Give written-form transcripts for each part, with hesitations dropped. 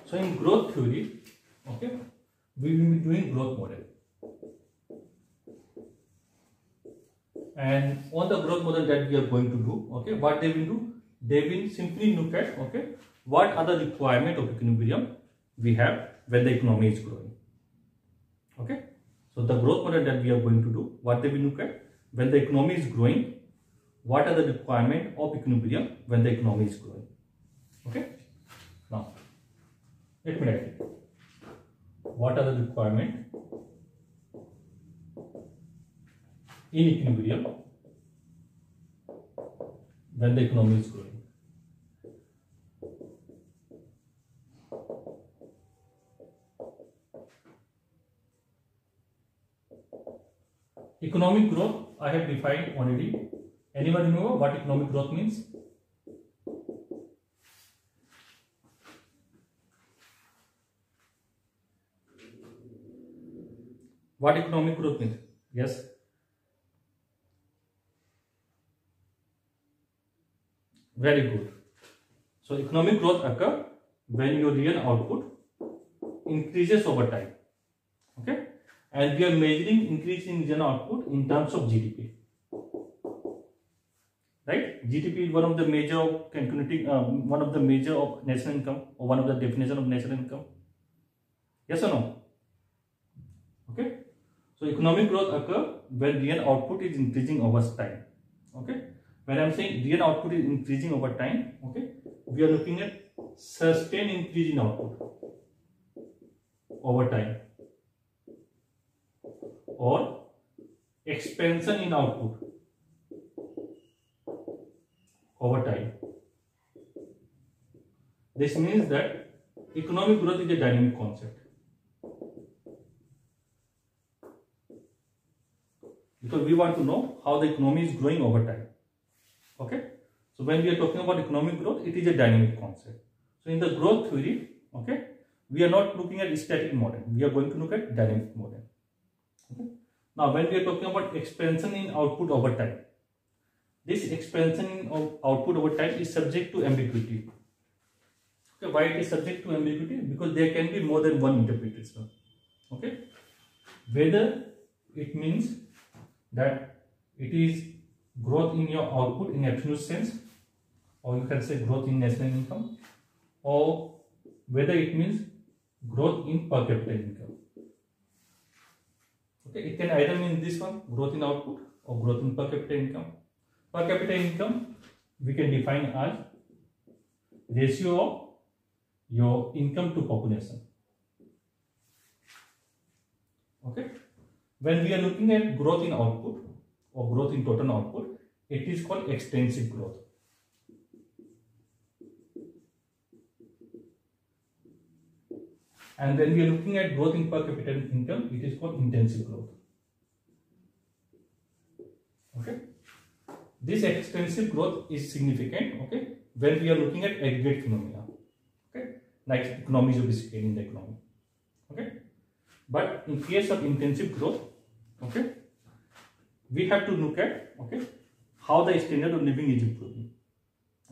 So in growth theory, okay, we will be doing growth model. And on the growth model that we are going to do, okay, what they will do, they will simply look at, okay, what are the requirement of equilibrium we have when the economy is growing. Okay, so the growth model that we are going to do, what they will look at, when the economy is growing, what are the requirement of equilibrium when the economy is growing. Okay, now let me write it. What are the requirement in equilibrium when the economy is growing? Economic growth I have defined already. Anyone remember what economic growth means? What economic growth means? Yes. Very good. So economic growth occurs when your real output increases over time. Okay, and we are measuring increase in real output in terms of GDP. Right? GDP is one of the major of calculating, one of the major of national income, or one of the definition of national income. Yes or no? Okay. So economic growth occurs when real output is increasing over time. Okay. When I am saying real output is increasing over time, okay, we are looking at sustained increase in output over time, or expansion in output over time. This means that economic growth is a dynamic concept, because we want to know how the economy is growing over time. Okay, so when we are talking about economic growth, it is a dynamic concept. So in the growth theory, okay, we are not looking at static model, we are going to look at dynamic model. Okay. Now when we are talking about expansion in output over time, this expansion in output over time is subject to ambiguity. Okay, why it is subject to ambiguity? Because there can be more than one interpretation. Okay, whether it means that it is growth in your output in absolute sense, or you can say growth in national income, or whether it means growth in per capita income. Okay, it can either mean this one, growth in output, or growth in per capita income. Per capita income we can define as ratio of your income to population. Okay, when we are looking at growth in output or growth in total output, it is called extensive growth. And when we are looking at growth in per capita income, it is called intensive growth. Okay, this extensive growth is significant, okay, when we are looking at aggregate phenomena, okay, like economies of scale in the economy. Okay, but in case of intensive growth, okay, we have to look at, okay, how the standard of living is improving.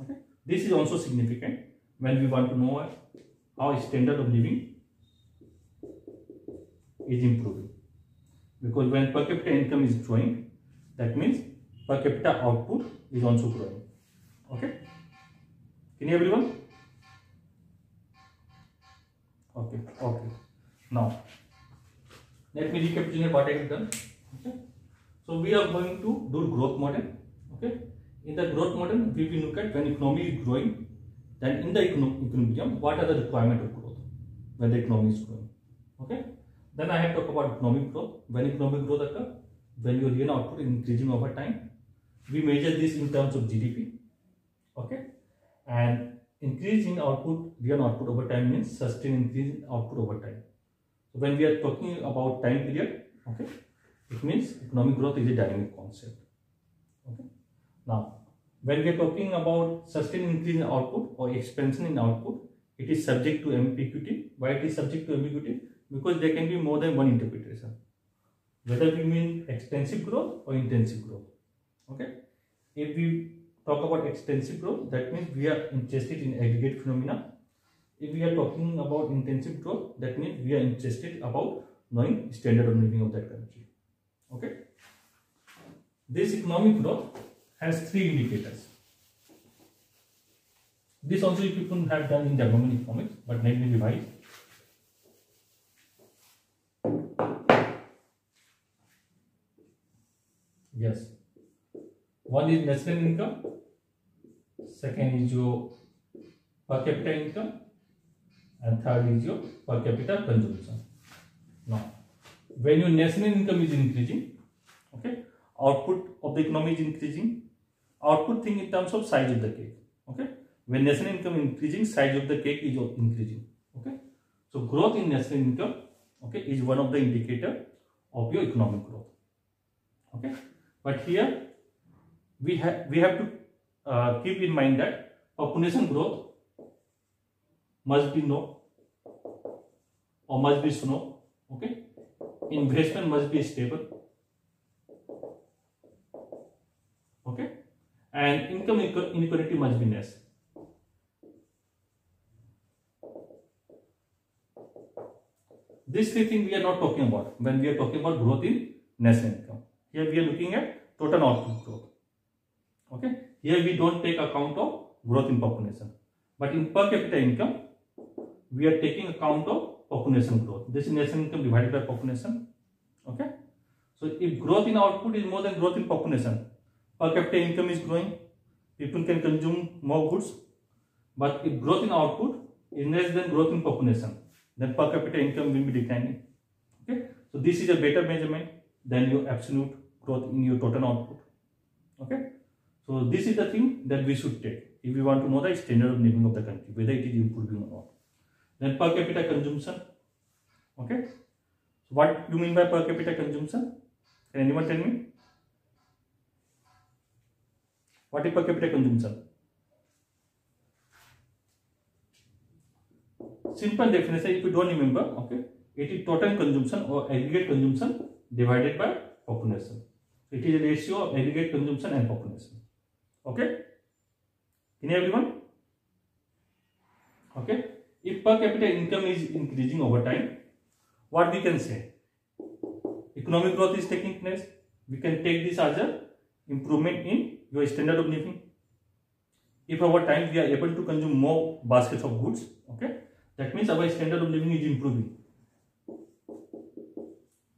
Okay, this is also significant when we want to know how standard of living is improving, because when per capita income is growing, that means per capita output is also growing. Okay, can you everyone? Okay, okay. Now let me recapitulate what I have done. Okay, so we are going to do growth model. Okay, in the growth model we will look at when economy is growing, then in the equilibrium what are the requirement of growth when the economy is growing. Okay, then I have talked about economic growth. When economic growth occurs, when your real output is increasing over time, we measure this in terms of GDP. Okay, and increase in output, real output over time means sustained increase in output over time. So when we are talking about time period, okay, it means economic growth is a dynamic concept. Okay, now when we are talking about sustained increase in output or expansion in output, it is subject to ambiguity. Why it is subject to ambiguity? Because there can be more than one interpretation, whether we mean extensive growth or intensive growth. Okay, if we talk about extensive growth, that means we are interested in aggregate phenomena, If we are talking about intensive growth, that means we are interested about knowing standard of living of that country. Okay. This economic growth has three indicators. This also you people have done in development economics, but let me revise. Yes. One is national income, second is your per capita income, and third is your per capita consumption. Now, when your national income is increasing, okay, output of the economy is increasing. Output thing in terms of size of the cake. Okay, when national income increasing, size of the cake is increasing. Okay, so growth in national income, okay, is one of the indicator of your economic growth. Okay, but here we have to keep in mind that population growth must be no or must be slow. Okay, investment must be stable. Okay, and income inequality must be less. These three things we are not talking about when we are talking about growth in national income. Here we are looking at total output growth. Okay, here we don't take account of growth in population, but in per capita income we are taking account of population growth. This is national income divided by population. Okay, so if growth in output is more than growth in population, per capita income is growing, people can consume more goods. But if growth in output is less than growth in population, then per capita income will be declining. Okay, so this is a better measurement than your absolute growth in your total output. Okay, so this is the thing that we should take if we want to know the standard of living of the country, whether it is improving or not. Then per capita consumption. Okay, so what do you mean by per capita consumption? Can anyone tell me? What is per capita consumption? Simple definition, if you don't remember, okay, it is total consumption or aggregate consumption divided by population. It is a ratio of aggregate consumption and population. Okay, in everyone? Okay, if per capita income is increasing over time, what we can say? Economic growth is taking place. We can take this as a improvement in your standard of living. If over time we are able to consume more baskets of goods, okay, that means our standard of living is improving.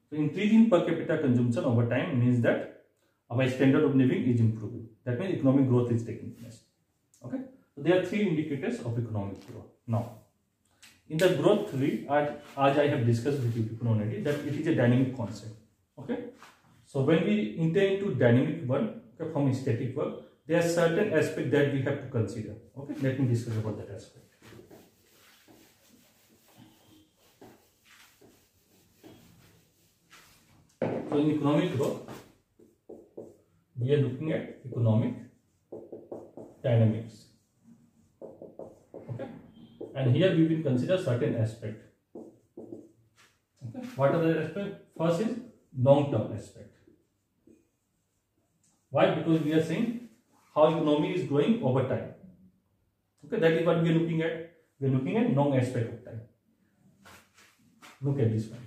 So increasing per capita consumption over time means that our standard of living is improving. That means economic growth is taking place. Okay, so there are three indicators of economic growth. Now, in the growth theory, as I have discussed with you people already, that it is a dynamic concept. Okay, so when we enter into dynamic world, okay, from static world, there are certain aspects that we have to consider. Okay, let me discuss about that aspect. So in economic growth, we are looking at economic dynamics. Okay, and here we will consider certain aspects. Okay, what are the aspects? First is long-term aspect. Why? Because we are saying how economy is growing over time. Okay, that is what we are looking at. We are looking at long aspect of time. Look at this one.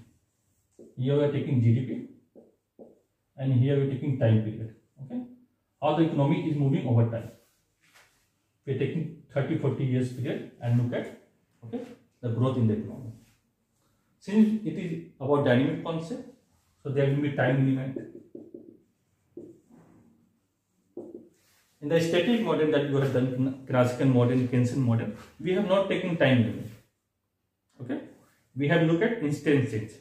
Here we are taking GDP, and here we are taking time period. Okay, how the economy is moving over time. We are taking 30-40 years period and look at, okay, the growth in the economy. Since it is about dynamic concept, so there will be time element. In the static model that you have done, classical model, Keynesian model, we have not taken time limit. Okay, we have looked at instant change.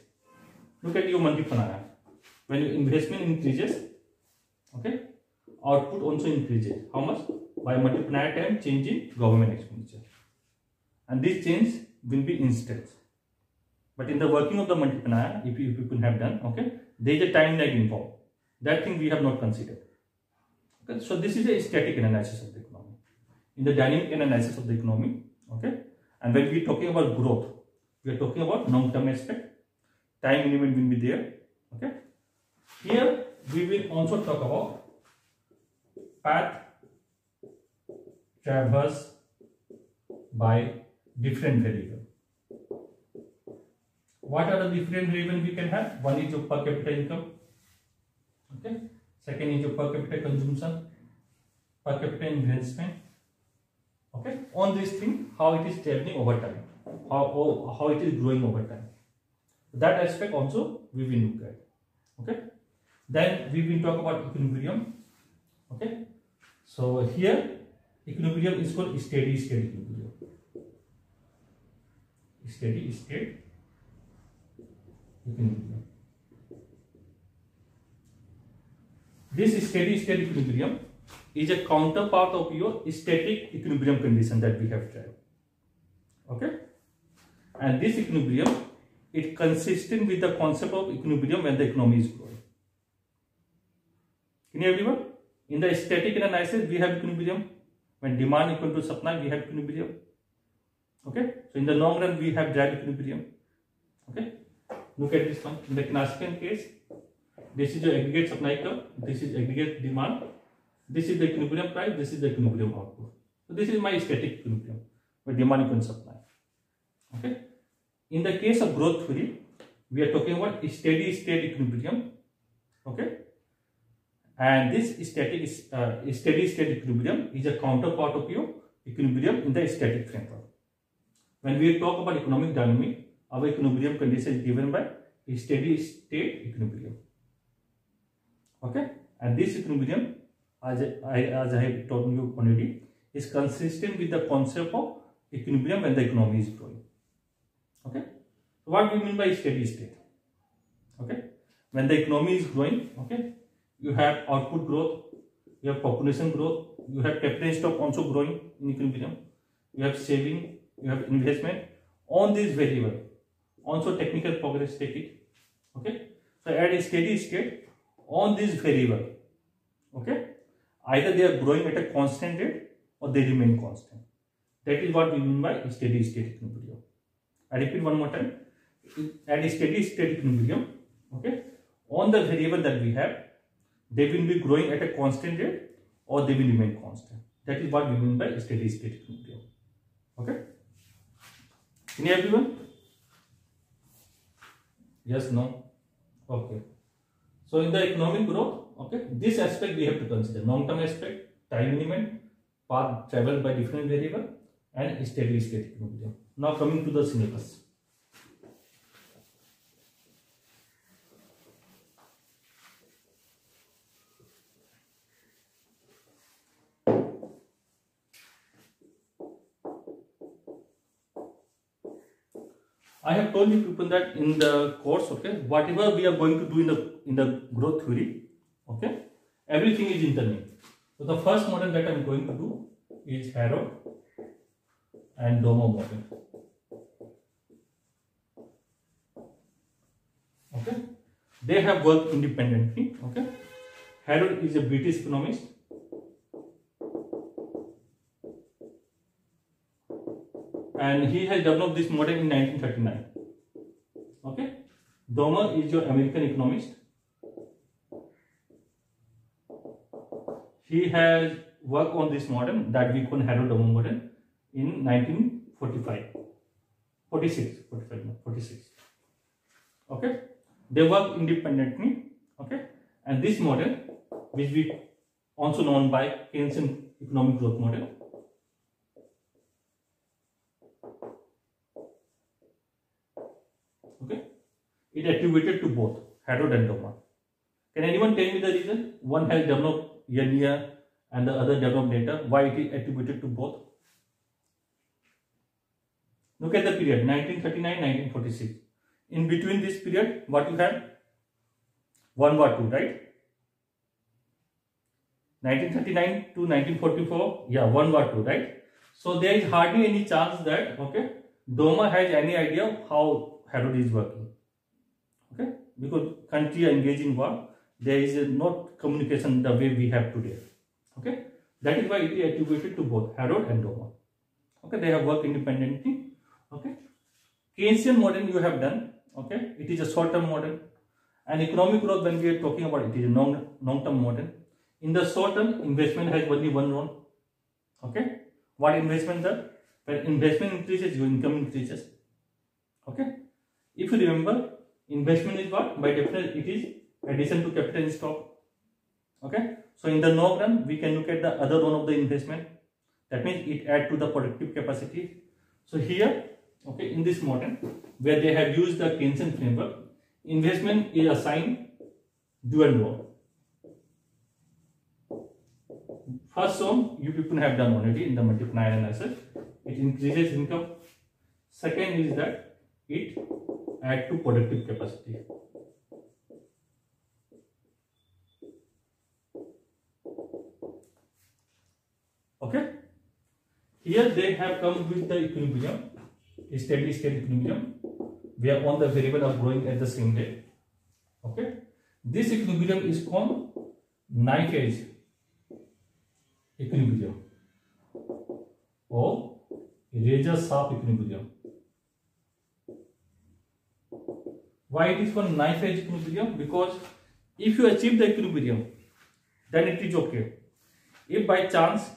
Look at your multiplier. When your investment increases, okay, output also increases. How much? By multiplier time change in government expenditure. And this change will be instant. But in the working of the multiplier, if you people have done, okay, there is a time lag involved. That thing we have not considered. Okay, so this is a static analysis of the economy. In the dynamic analysis of the economy, okay, and when we are talking about growth, we are talking about long-term aspect. Time element will be there. Okay. Here we will also talk about path traversed by different variable. What are the different variables we can have? One is your per capita income, okay. Second is your per capita consumption, per capita investment, okay. On this thing, how it is traveling over time, how it is growing over time. That aspect also we will look at, okay. Then we will talk about equilibrium, okay. So here equilibrium is called steady state equilibrium. Steady state equilibrium. This steady state equilibrium is a counterpart of your static equilibrium condition that we have tried, okay. And this equilibrium, it consistent with the concept of equilibrium when the economy is growing. Can you everyone? In the static analysis, we have equilibrium. When demand equal to supply, we have equilibrium. Okay. So in the long run, we have drag equilibrium. Okay. Look at this one. In the classical case, this is your aggregate supply curve. This is aggregate demand. This is the equilibrium price. This is the equilibrium output. So this is my static equilibrium, where demand equal to supply. Okay. In the case of growth theory, we are talking about steady state equilibrium. Okay. And this steady state equilibrium is a counterpart of your equilibrium in the static framework. When we talk about economic dynamics, our equilibrium condition is given by steady state equilibrium. Okay, and this equilibrium, as I have told you already, is consistent with the concept of equilibrium when the economy is growing. Okay, so what do we mean by steady state? Okay, when the economy is growing, okay, you have output growth, you have population growth, you have capital stock also growing in equilibrium, you have saving, you have investment. On this variable, also technical progress take it. Okay, so at a steady state, on this variable, okay, either they are growing at a constant rate or they remain constant. That is what we mean by steady state equilibrium. I repeat one more time. At a steady state equilibrium, okay, on the variable that we have, they will be growing at a constant rate or they will remain constant. That is what we mean by steady state equilibrium. Okay. Any everyone? Yes, no? Okay. So in the economic growth, okay, this aspect we have to consider. Long-term aspect, time element, path traveled by different variable, and steady state equilibrium. Now coming to the syllabus. I have told you people that in the course, okay, whatever we are going to do in the growth theory, okay, everything is interlinked. So the first model that I am going to do is Harrod and Domo model. Okay, they have worked independently. Okay, Harrod is a British economist. And he has developed this model in 1939. Okay, Domer is your American economist. He has worked on this model that we call Harrod-Domer model in 1946. Okay, they work independently. Okay, and this model, which we also known by Keynesian economic growth model, it attributed to both Harrod and Domer. Can anyone tell me the reason? One has developed earlier and the other developed later. Why it is attributed to both? Look at the period 1939-1946. In between this period, what you have? World War II, right? 1939 to 1944, yeah, World War II, right? So there is hardly any chance that, okay, Domer has any idea of how Harrod is working. Okay, because country are engaged in war, there is not communication the way we have today. Okay, that is why it is attributed to both Harrod and Domer. Okay, they have worked independently. Okay, Keynesian model you have done. Okay, it is a short-term model, and economic growth when we are talking about it is a long-term model. In the short term, investment has only one role. Okay, what investment that? When investment increases, your income increases. Okay. If you remember, investment is what? By definition, it is addition to capital in stock. Okay. So in the long run, we can look at the other one of the investment. That means it add to the productive capacity. So here, okay, in this model where they have used the Keynesian framework, investment is assigned dual role. First one you people have done already in the multiplier analysis. It increases income. Second is that it add to productive capacity. Okay. Here they have come with the equilibrium, steady state equilibrium, where all the variables are growing at the same rate. Okay. This equilibrium is called knife edge equilibrium or razor sharp equilibrium. Why it is called knife edge equilibrium? Because if you achieve the equilibrium, then it is okay. If by chance,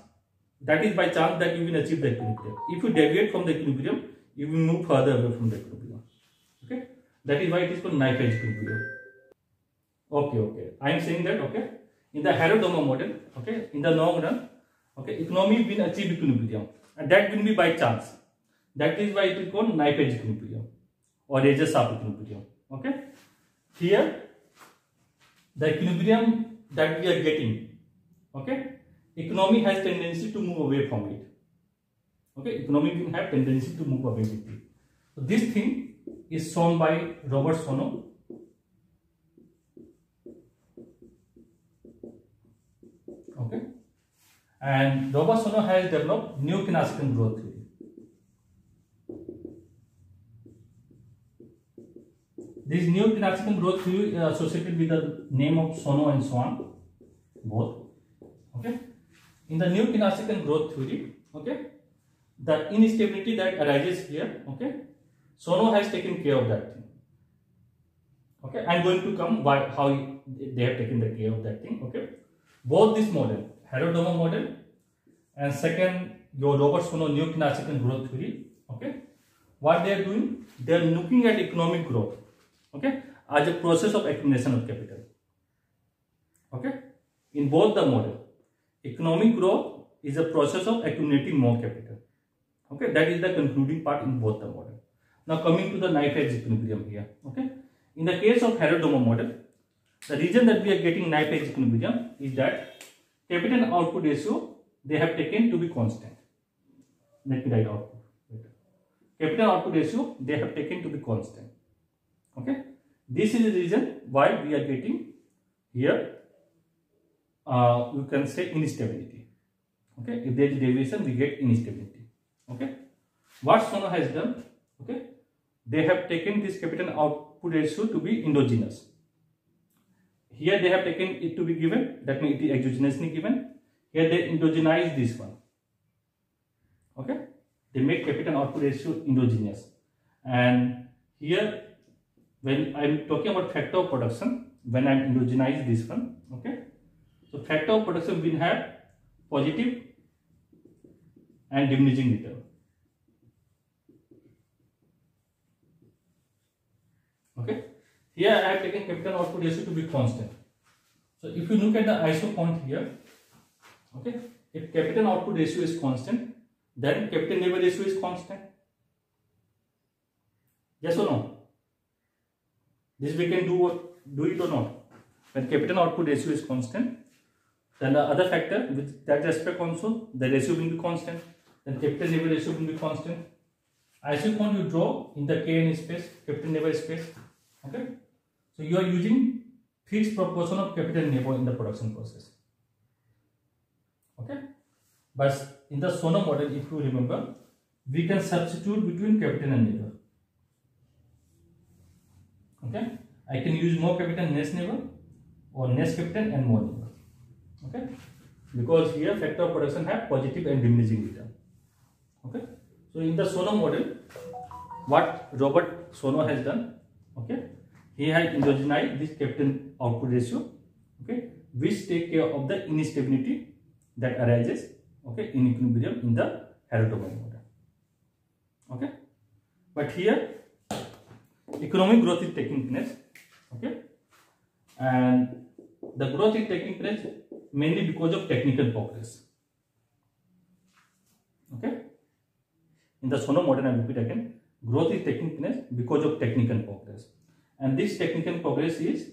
that is by chance that you will achieve the equilibrium. If you deviate from the equilibrium, you will move further away from the equilibrium. Okay, that is why it is called knife edge equilibrium. Okay. I am saying that, okay, in the Harrod-Domar model, okay, in the long run, okay, economy will achieve equilibrium, and that will be by chance. That is why it is called knife edge equilibrium or razor sharp equilibrium. Okay, here the equilibrium that we are getting, okay, economy has tendency to move away from it. Okay, economy will have tendency to move away with it. So this thing is shown by Robert Sono. Okay, and Robert Sono has developed Newton-Raphson growth theory. This Newton-Raphson growth theory is associated with the name of Sono and Swan, both. Okay, in the Newton-Raphson growth theory, okay, the instability that arises here, okay, Sono has taken care of that thing. Okay, I am going to come why how they have taken the care of that thing. Okay, both this model, Harrod-Domar model, and second your Robert Sono Newton-Raphson growth theory. Okay, what they are doing, they are looking at economic growth, okay, as a process of accumulation of capital. Okay, in both the model, economic growth is a process of accumulating more capital. Okay, that is the concluding part in both the model. Now coming to the knife edge equilibrium here. Okay, in the case of Harrod-Domar model, the reason that we are getting knife edge equilibrium is that capital output ratio they have taken to be constant. Let me write output. Capital output ratio they have taken to be constant. Okay, this is the reason why we are getting here. You can say instability. Okay, if there is deviation, we get instability. Okay, what Sono has done? Okay, they have taken this capital output ratio to be endogenous. Here they have taken it to be given, that means it is exogenously given. Here they endogenize this one. Okay, they make capital output ratio endogenous, and here when I am talking about factor of production, when I am endogenize this one, okay, so factor of production will have positive and diminishing return. Okay, here I have taken capital output ratio to be constant. So if you look at the ISO point here, okay, if capital output ratio is constant, then capital labor ratio is constant. Yes or no? This we can do it or not. When capital output ratio is constant, then the other factor with that respect also the ratio will be constant. Then capital labor ratio will be constant. ISO point you draw in the KN space, capital labor space. Okay, so you are using fixed proportion of capital labor in the production process. Okay, but in the Sono model, if you remember, we can substitute between capital and labor. Okay, I can use more capital less labor or less capital and more labor. Okay, because here factor of production have positive and diminishing return. Okay, so in the Sono model, what Robert Sono has done, okay, he has endogenized this capital output ratio, okay, which take care of the instability that arises, okay, in equilibrium in the Harrod-Domar model. Okay, but here economic growth is taking place. Okay, and the growth is taking place mainly because of technical progress. Okay, in the Sono model, I repeat again, growth is taking place because of technical progress, and this technical progress is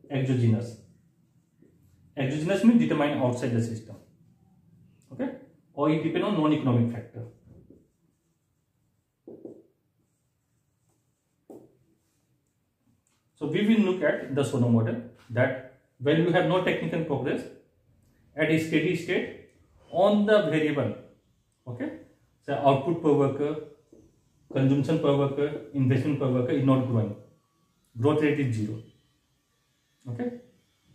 exogenous. Exogenous means determined outside the system. Okay, or it depends on non-economic factor. So we will look at the Sono model that when you have no technical progress at a steady state on the variable, okay, so output per worker, consumption per worker, investment per worker is not growing. Growth rate is 0. Okay.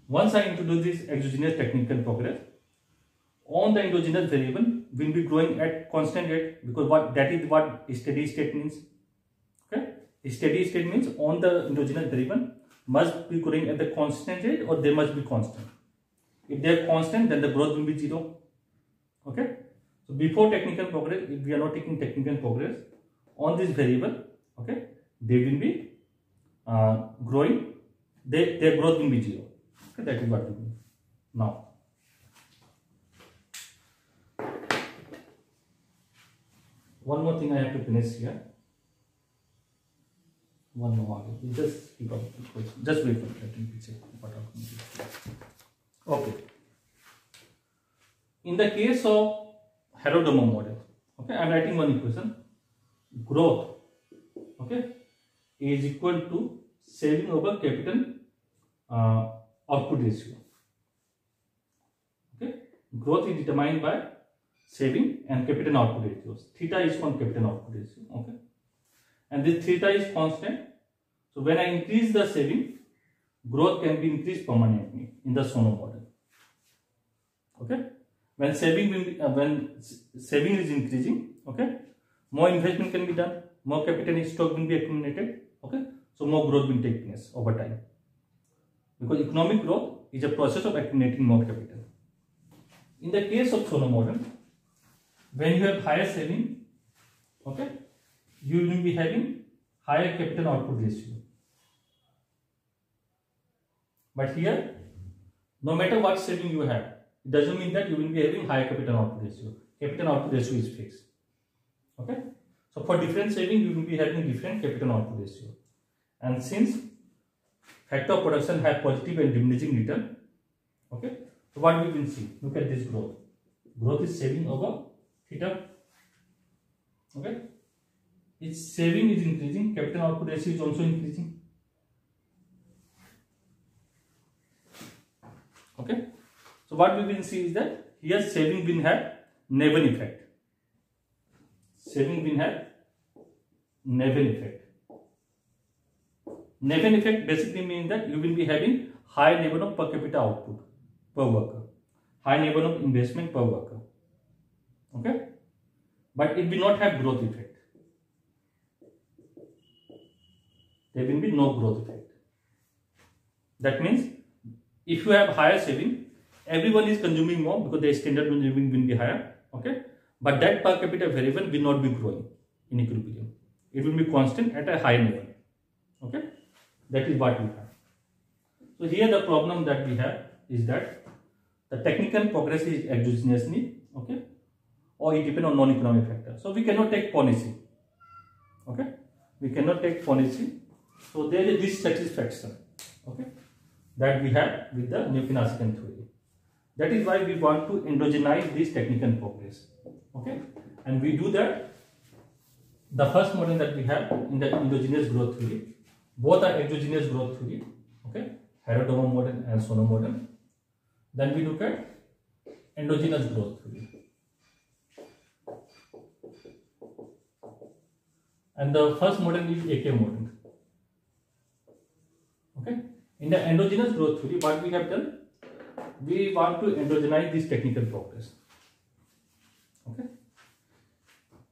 Once I introduce this exogenous technical progress, on the endogenous variable will be growing at constant rate, because that is what steady state means. Okay, steady state means on the endogenous variable must be growing at the constant rate, or they must be constant. If they are constant, then the growth will be 0. Okay, so before technical progress, if we are not taking technical progress on this variable, okay, they will be growing. Their growth will be 0. Okay, that is what we do now. One more thing I have to finish here. One more. You just keep up. Just wait for it. Let me check what happened. Okay. In the case of Harrod-Domo model, okay, I am writing one equation. Growth, okay, is equal to saving over capital output ratio. Okay, growth is determined by saving and capital output ratios. Theta is called capital output ratio. Okay, and this theta is constant. So when I increase the saving, growth can be increased permanently in the Sono model. Okay, when saving is increasing, okay, more investment can be done, more capital in stock will be accumulated. Okay, so more growth will take place over time, because economic growth is a process of accumulating more capital. In the case of Sono model, when you have higher saving, okay, you will be having higher capital output ratio. But here, no matter what saving you have, it doesn't mean that you will be having higher capital output ratio. Capital output ratio is fixed. Okay, so for different saving, you will be having different capital output ratio. And since factor of production have positive and diminishing return, okay, so what we will see? Look at this growth. Growth is saving over theta. Okay, its saving is increasing, capital output ratio is also increasing. Okay, so what we will see is that here saving will have Neven effect. Saving will have Neven effect. Neven effect basically means that you will be having high level of per capita output per worker, high level of investment per worker. Okay, but it will not have growth effect. There will be no growth effect. That means if you have higher saving, everyone is consuming more because their standard of living will be higher. Okay, but that per capita variable will not be growing in equilibrium. It will be constant at a high level. Okay, that is what we have. So here the problem that we have is that the technical progress is exogenously, okay, or it depends on non-economic factor. So we cannot take policy. Okay, we cannot take policy. So there is dissatisfaction, okay, that we have with the Newton-Raphson theory. That is why we want to endogenize this technical progress. Okay, and we do that. The first model that we have in the endogenous growth theory, both are exogenous growth theory. Okay, Harrod-Domo model and Sono model. Then we look at endogenous growth theory. And the first model is AK model. Okay, in the endogenous growth theory, what we have done, we want to endogenize this technical progress. Okay,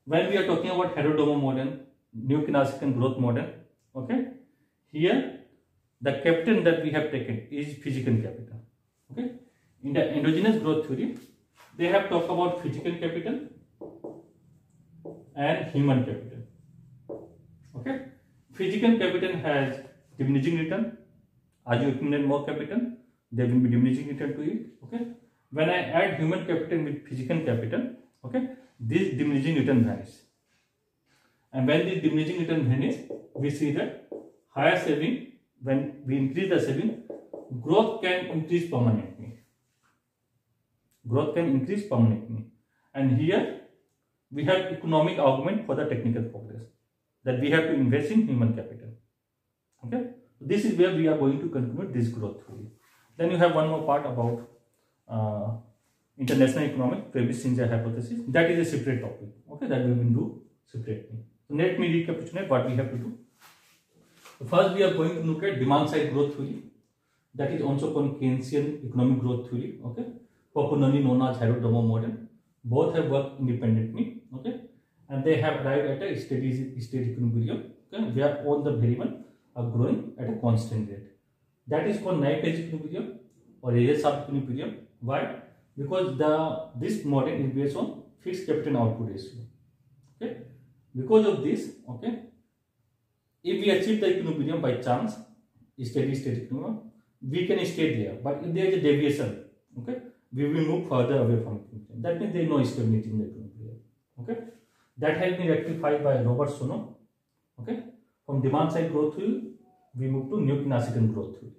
when we are talking about Harrod-Domo model, Newton-Raphson growth model, okay, here the capital that we have taken is physical capital. Okay, in the endogenous growth theory, they have talked about physical capital and human capital. Okay, physical capital has diminishing return. As you accumulate more capital, there will be diminishing return to it. Okay, when I add human capital with physical capital, okay, this diminishing return vanishes. And when this diminishing return vanishes, we see that higher saving, when we increase the saving, growth can increase permanently. Growth can increase permanently. And here we have economic argument for the technical progress, that we have to invest in human capital. Okay, this is where we are going to conclude this growth theory. Then you have one more part about international economic Weber-Singer hypothesis. That is a separate topic. Okay, that we will do separately. So let me recapitulate what we have to do. First, we are going to look at demand side growth theory. That is also called Keynesian economic growth theory. Okay, popularly known as Harrod-Dommer model. Both have worked independently. Okay, and they have arrived at a steady state equilibrium. Okay, where all the variables are growing at a constant rate. That is called Naive-Bayes equilibrium or Rayleigh-Sharpe equilibrium. Why? Because this model is based on fixed capital output ratio. Okay, because of this, okay, if we achieve the equilibrium by chance, steady state equilibrium, we can stay there. But if there is a deviation, okay, we will move further away from equilibrium. That means there is no stability in the equilibrium. Okay, that has been rectified by Robert Sono. Okay, from demand side growth theory, we move to Newton-Raphson growth theory.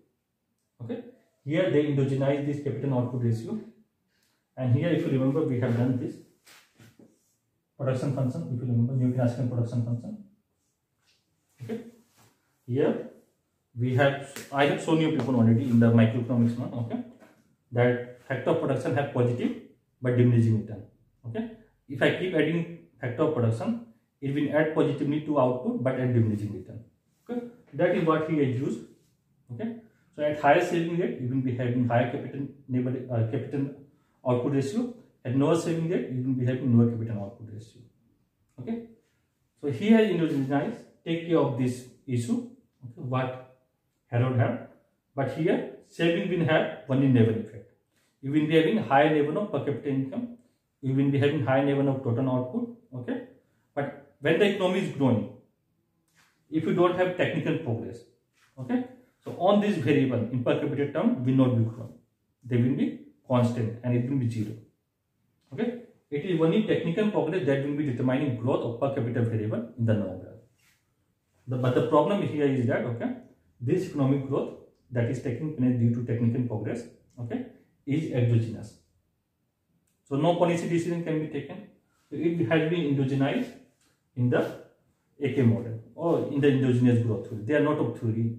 Okay, here they endogenize this capital output ratio, and here, if you remember, we have done this production function. If you remember, Newton-Raphson production function. Okay, here we have, I have shown you people already in the microeconomics one. Okay, that factor of production have positive but diminishing return. Okay, if I keep adding factor of production, it will add positively to output but at diminishing return. Okay, that is what he has used. Okay, so at higher saving rate, you will be having higher capital output ratio. At lower saving rate, you will be having lower capital output ratio. Okay, so he has individualized, take care of this issue. Okay, what Harrod had, but here saving will have only level effect. You will be having higher level of per capita income. You will be having high level of total output. Okay, but when the economy is growing, if you don't have technical progress, okay, so on this variable in per capita term will not be growing. They will be constant and it will be zero. Okay, it is only technical progress that will be determining growth of per capita variable in the long run. But the problem here is that, okay, this economic growth that is taking place due to technical progress, okay, is exogenous. So no policy decision can be taken. So it has been endogenized in the AK model or in the endogenous growth theory. They are not of theory.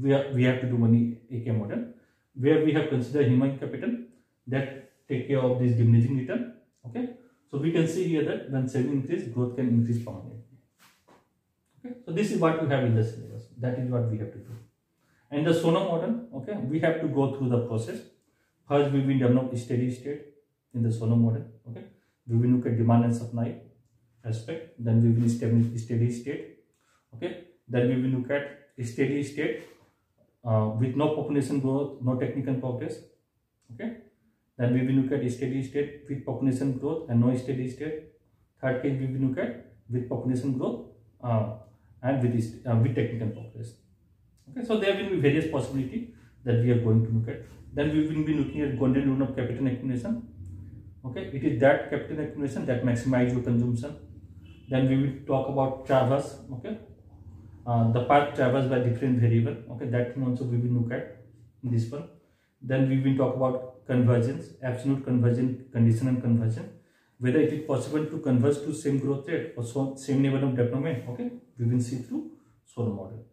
We have to do only AK model where we have considered human capital that take care of this diminishing return. Okay, so we can see here that when saving increase, growth can increase permanently. Okay, so this is what we have in the syllabus. That is what we have to do. And the Sono model, okay, we have to go through the process. First, we will develop steady state in the Sono model. Okay, we will look at demand and supply aspect. Then we will establish steady state. Okay, then we will look at steady state with no population growth, no technical progress. Okay, then we will look at steady state with population growth and no steady state. Third case, we will look at with population growth and with technical progress. Okay, so there will be various possibilities that we are going to look at. Then we will be looking at golden rule of capital accumulation. Okay, it is that capital accumulation that maximizes your consumption. Then we will talk about traverse. Okay, the path traversed by different variable. Okay, that thing also we will look at in this one. Then we will talk about convergence, absolute convergence, conditional conversion. Whether it is possible to converge to same growth rate or same level of development. Okay, we will see through Sono model.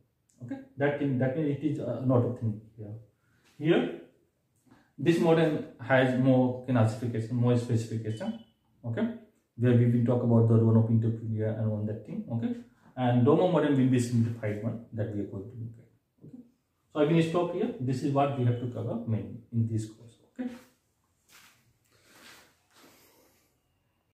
Okay, that means it is not a thing here. Here, this model has more classification, more specification. Okay, where we will talk about the role of interpedia and all that thing. Okay, and Dommer model will be simplified one that we are going to look at. Okay, so I will stop here. This is what we have to cover mainly in this course. Okay.